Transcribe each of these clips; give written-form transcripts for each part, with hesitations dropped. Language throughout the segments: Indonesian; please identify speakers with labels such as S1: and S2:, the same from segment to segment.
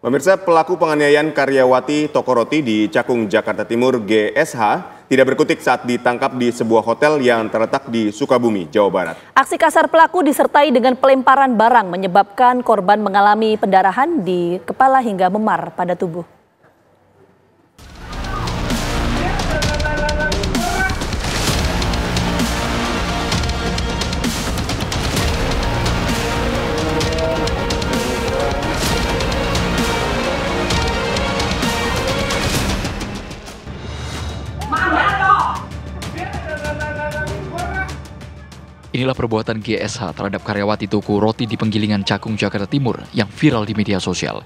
S1: Pemirsa, pelaku penganiayaan karyawati toko roti di Cakung, Jakarta Timur (GSH) tidak berkutik saat ditangkap di sebuah hotel yang terletak di Sukabumi, Jawa Barat.
S2: Aksi kasar pelaku disertai dengan pelemparan barang menyebabkan korban mengalami pendarahan di kepala hingga memar pada tubuh.
S3: Inilah perbuatan GSH terhadap karyawati toko roti di Penggilingan Cakung, Jakarta Timur yang viral di media sosial.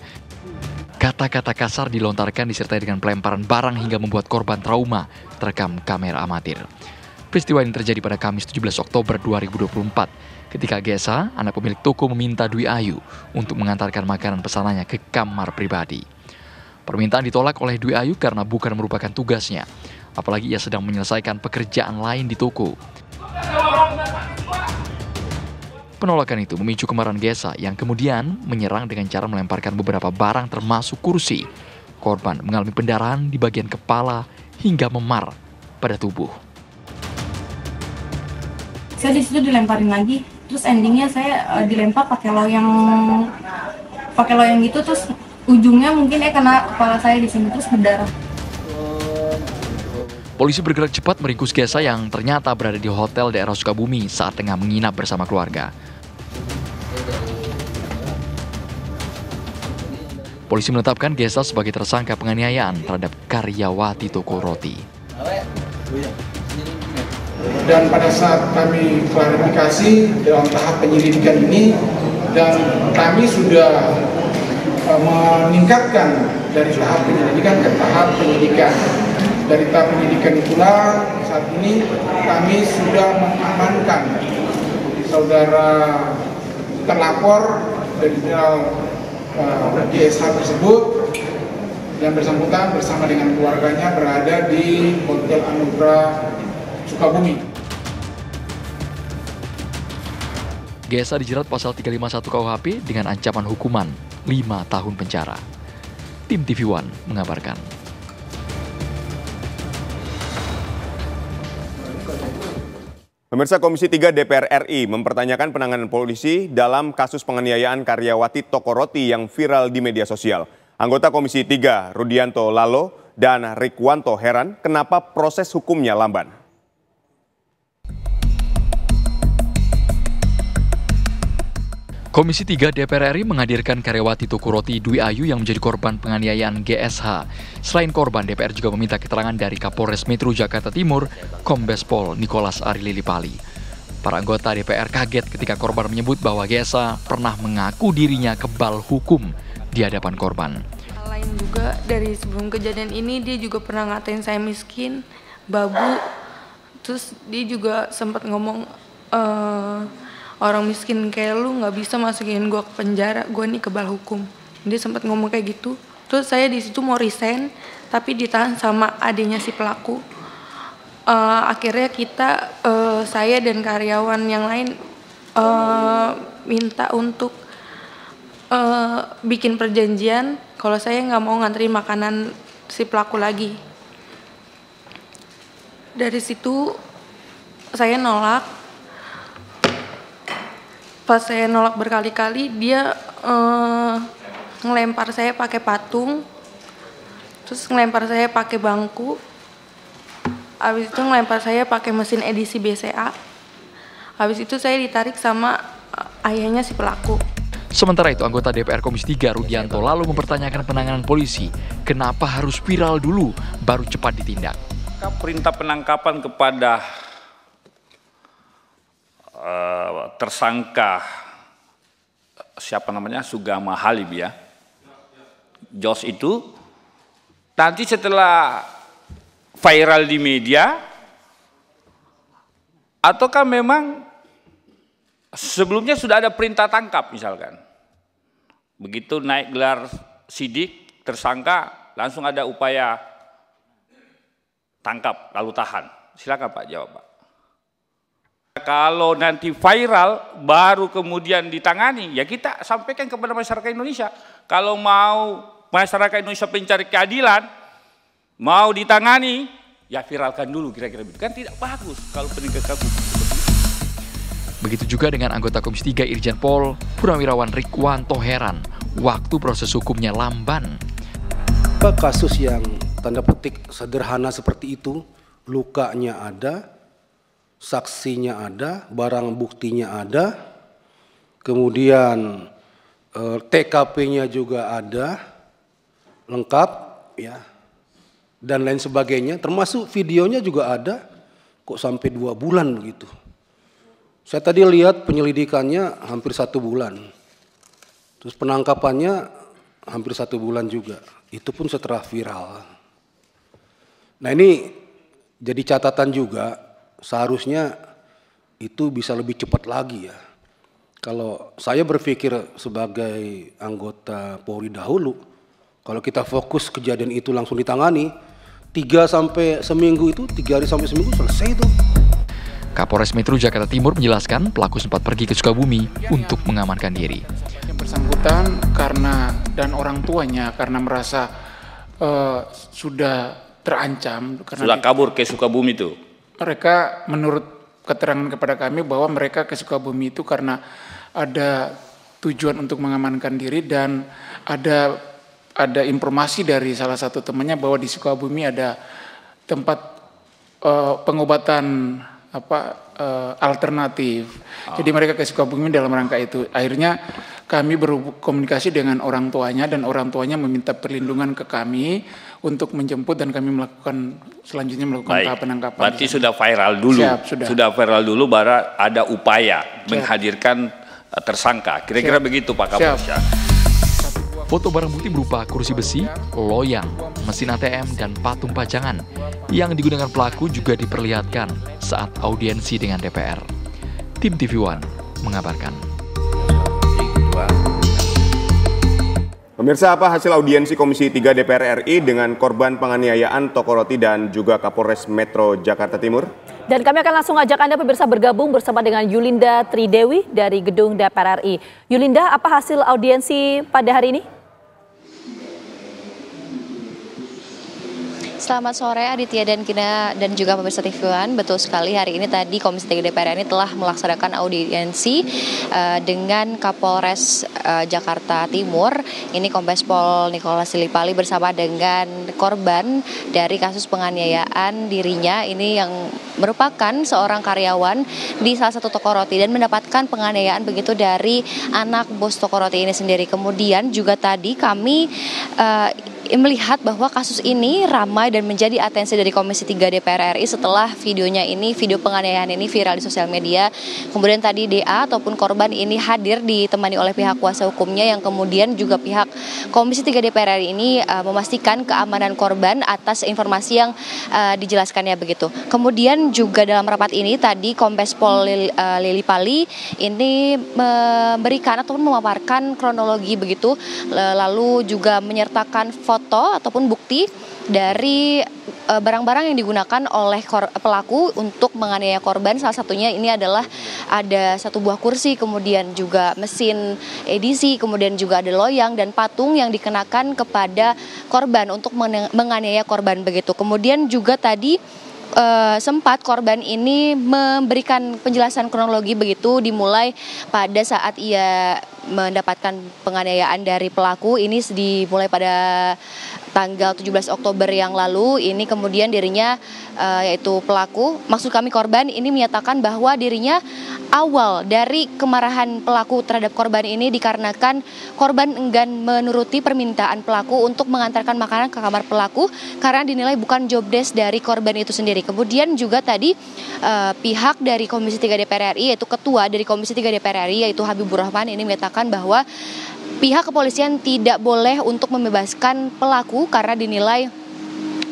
S3: Kata-kata kasar dilontarkan disertai dengan pelemparan barang hingga membuat korban trauma, terekam kamera amatir. Peristiwa ini terjadi pada Kamis 17 Oktober 2024 ketika GSH, anak pemilik toko, meminta Dwi Ayu untuk mengantarkan makanan pesanannya ke kamar pribadi. Permintaan ditolak oleh Dwi Ayu karena bukan merupakan tugasnya, apalagi ia sedang menyelesaikan pekerjaan lain di toko. Penolakan itu memicu kemarahan GSH yang kemudian menyerang dengan cara melemparkan beberapa barang termasuk kursi. Korban mengalami pendarahan di bagian kepala hingga memar pada tubuh.
S4: Saya di situ dilemparin lagi, terus endingnya saya dilempar pakai loyang gitu, terus ujungnya mungkin kena kepala saya di sini terus berdarah.
S3: Polisi bergerak cepat meringkus GSH yang ternyata berada di hotel daerah Sukabumi saat tengah menginap bersama keluarga. Polisi menetapkan GSH sebagai tersangka penganiayaan terhadap karyawati toko roti.
S5: Dan pada saat kami klarifikasi dalam tahap penyelidikan ini, dan kami sudah meningkatkan dari tahap penyelidikan ke tahap penyidikan. Dari tahap penyidikan itulah saat ini kami sudah mengamankan saudara terlapor dari GSH tersebut yang bersangkutan bersama dengan keluarganya berada di Hotel Anugrah Sukabumi.
S3: GSH dijerat pasal 351 KUHP dengan ancaman hukuman 5 tahun penjara. Tim TV One mengabarkan.
S1: Pemirsa, Komisi 3 DPR RI mempertanyakan penanganan polisi dalam kasus penganiayaan karyawati toko roti yang viral di media sosial. Anggota Komisi 3 Rudianto Lalo dan Rikwanto heran kenapa proses hukumnya lamban.
S3: Komisi 3 DPR RI menghadirkan karyawati toko roti Dwi Ayu yang menjadi korban penganiayaan GSH. Selain korban, DPR juga meminta keterangan dari Kapolres Metro Jakarta Timur, Kombes Pol Nicholas Arililipali. Para anggota DPR kaget ketika korban menyebut bahwa GSH pernah mengaku dirinya kebal hukum di hadapan korban.
S6: Lain juga dari sebelum kejadian ini dia juga pernah ngatain saya miskin, babu. Terus dia juga sempat ngomong orang miskin kayak lu nggak bisa masukin gue ke penjara, gue nih kebal hukum. Dia sempat ngomong kayak gitu. Terus saya di situ mau resign, tapi ditahan sama adiknya si pelaku. Akhirnya saya dan karyawan yang lain minta untuk bikin perjanjian kalau saya nggak mau nganterin makanan si pelaku lagi. Dari situ saya nolak. Pas saya nolak berkali-kali, dia ngelempar saya pakai patung, terus ngelempar saya pakai bangku, habis itu ngelempar saya pakai mesin edisi BCA, habis itu saya ditarik sama ayahnya si pelaku.
S3: Sementara itu, anggota DPR Komisi 3 Rudianto lalu mempertanyakan penanganan polisi. Kenapa harus viral dulu, baru cepat ditindak?
S7: Perintah penangkapan kepada tersangka siapa namanya Sugama Halib ya, Jos itu nanti setelah viral di media ataukah memang sebelumnya sudah ada perintah tangkap misalkan, begitu naik gelar sidik tersangka langsung ada upaya tangkap lalu tahan. Silakan Pak jawab Pak. Kalau nanti viral baru kemudian ditangani, ya kita sampaikan kepada masyarakat Indonesia. Kalau mau masyarakat Indonesia pencari keadilan, mau ditangani, ya viralkan dulu kira-kira begitu. Kan tidak bagus kalau penegakan hukum.
S3: Begitu juga dengan anggota Komisi 3 Irjen Pol Purnawirawan Rikwanto heran waktu proses hukumnya lamban.
S8: Kasus yang tanda petik sederhana seperti itu, lukanya ada, saksinya ada, barang buktinya ada, kemudian TKP-nya juga ada, lengkap, ya, dan lain sebagainya, termasuk videonya juga ada, kok sampai 2 bulan begitu. Saya tadi lihat penyelidikannya hampir 1 bulan, terus penangkapannya hampir 1 bulan juga, itu pun setelah viral. Nah ini jadi catatan juga, seharusnya itu bisa lebih cepat lagi ya. Kalau saya berpikir sebagai anggota Polri dahulu, kalau kita fokus kejadian itu langsung ditangani, 3 sampai seminggu itu, 3 hari sampai seminggu selesai itu.
S3: Kapolres Metro Jakarta Timur menjelaskan pelaku sempat pergi ke Sukabumi untuk mengamankan diri.
S5: Yang bersangkutan dan orang tuanya karena merasa sudah terancam.
S7: Sudah kabur ke Sukabumi itu?
S5: Mereka menurut keterangan kepada kami bahwa mereka ke Sukabumi itu karena ada tujuan untuk mengamankan diri dan ada informasi dari salah satu temannya bahwa di Sukabumi ada tempat pengobatan alternatif. Jadi mereka ke Sukabumi dalam rangka itu. Akhirnya kami berkomunikasi dengan orang tuanya dan orang tuanya meminta perlindungan ke kami untuk menjemput dan kami selanjutnya melakukan tahap penangkapan.
S7: Berarti sudah viral dulu.
S5: Siap, sudah viral dulu baru ada upaya menghadirkan tersangka. Kira-kira begitu Pak Kapolres.
S3: Foto barang bukti berupa kursi besi, loyang, mesin ATM, dan patung pajangan yang digunakan pelaku juga diperlihatkan saat audiensi dengan DPR. Tim TV One mengabarkan.
S1: Pemirsa, apa hasil audiensi Komisi 3 DPR RI dengan korban penganiayaan toko roti dan juga Kapolres Metro Jakarta Timur?
S2: Dan kami akan langsung ajak Anda pemirsa bergabung bersama dengan Yulinda Tridewi dari Gedung DPR RI. Yulinda, apa hasil audiensi pada hari ini?
S9: Selamat sore Aditya dan Gina dan juga pemirsa TV One. Betul sekali, hari ini tadi Komisi 3 DPR ini telah melaksanakan audiensi dengan Kapolres Jakarta Timur. Ini Kombes Pol Nicholas Silipali bersama dengan korban dari kasus penganiayaan dirinya. Ini yang merupakan seorang karyawan di salah satu toko roti dan mendapatkan penganiayaan begitu dari anak bos toko roti ini sendiri. Kemudian juga tadi kami melihat bahwa kasus ini ramai dan menjadi atensi dari Komisi 3 DPR RI setelah video penganiayaan ini viral di sosial media. Kemudian tadi DA ataupun korban ini hadir ditemani oleh pihak kuasa hukumnya yang kemudian juga pihak Komisi 3 DPR RI ini memastikan keamanan korban atas informasi yang dijelaskannya begitu. Kemudian juga dalam rapat ini tadi Kombes Pol Lilipali ini memberikan ataupun memaparkan kronologi begitu, lalu juga menyertakan foto ataupun bukti dari barang-barang yang digunakan oleh pelaku untuk menganiaya korban. Salah satunya ini adalah ada satu buah kursi, kemudian juga mesin edisi, kemudian juga ada loyang dan patung yang dikenakan kepada korban untuk menganiaya korban begitu. Kemudian juga tadi sempat korban ini memberikan penjelasan kronologi begitu, dimulai pada saat ia mendapatkan penganiayaan dari pelaku. Ini dimulai pada tanggal 17 Oktober yang lalu. Ini kemudian dirinya yaitu pelaku, maksud kami korban ini menyatakan bahwa dirinya awal dari kemarahan pelaku terhadap korban ini dikarenakan korban enggan menuruti permintaan pelaku untuk mengantarkan makanan ke kamar pelaku karena dinilai bukan job desk dari korban itu sendiri. Kemudian juga tadi pihak dari Komisi 3 DPR RI, yaitu ketua dari Komisi 3 DPR RI yaitu Habibur Rahman ini menyatakan bahwa pihak kepolisian tidak boleh untuk membebaskan pelaku karena dinilai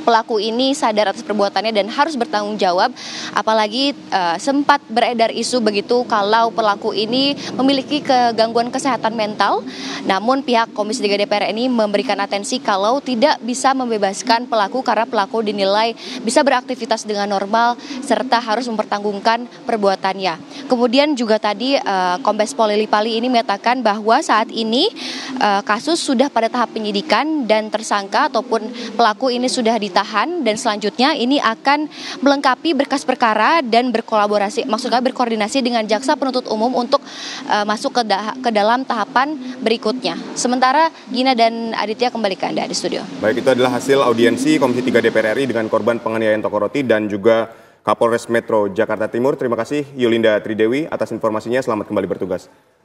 S9: pelaku ini sadar atas perbuatannya dan harus bertanggung jawab. Apalagi sempat beredar isu begitu kalau pelaku ini memiliki gangguan kesehatan mental. Namun pihak Komisi 3 DPR ini memberikan atensi kalau tidak bisa membebaskan pelaku karena pelaku dinilai bisa beraktivitas dengan normal serta harus mempertanggungan perbuatannya. Kemudian juga tadi Kombes Pol Lili Pali ini menyatakan bahwa saat ini kasus sudah pada tahap penyidikan dan tersangka ataupun pelaku ini sudah ditahan dan selanjutnya ini akan melengkapi berkas perkara dan berkoordinasi dengan jaksa penuntut umum untuk masuk ke dalam tahapan berikutnya. Sementara Gina dan Aditya kembali ke Anda di studio.
S1: Baik, itu adalah hasil audiensi Komisi 3 DPR RI dengan korban penganiayaan toko roti dan juga Kapolres Metro Jakarta Timur. Terima kasih Yulinda Tridewi atas informasinya. Selamat kembali bertugas.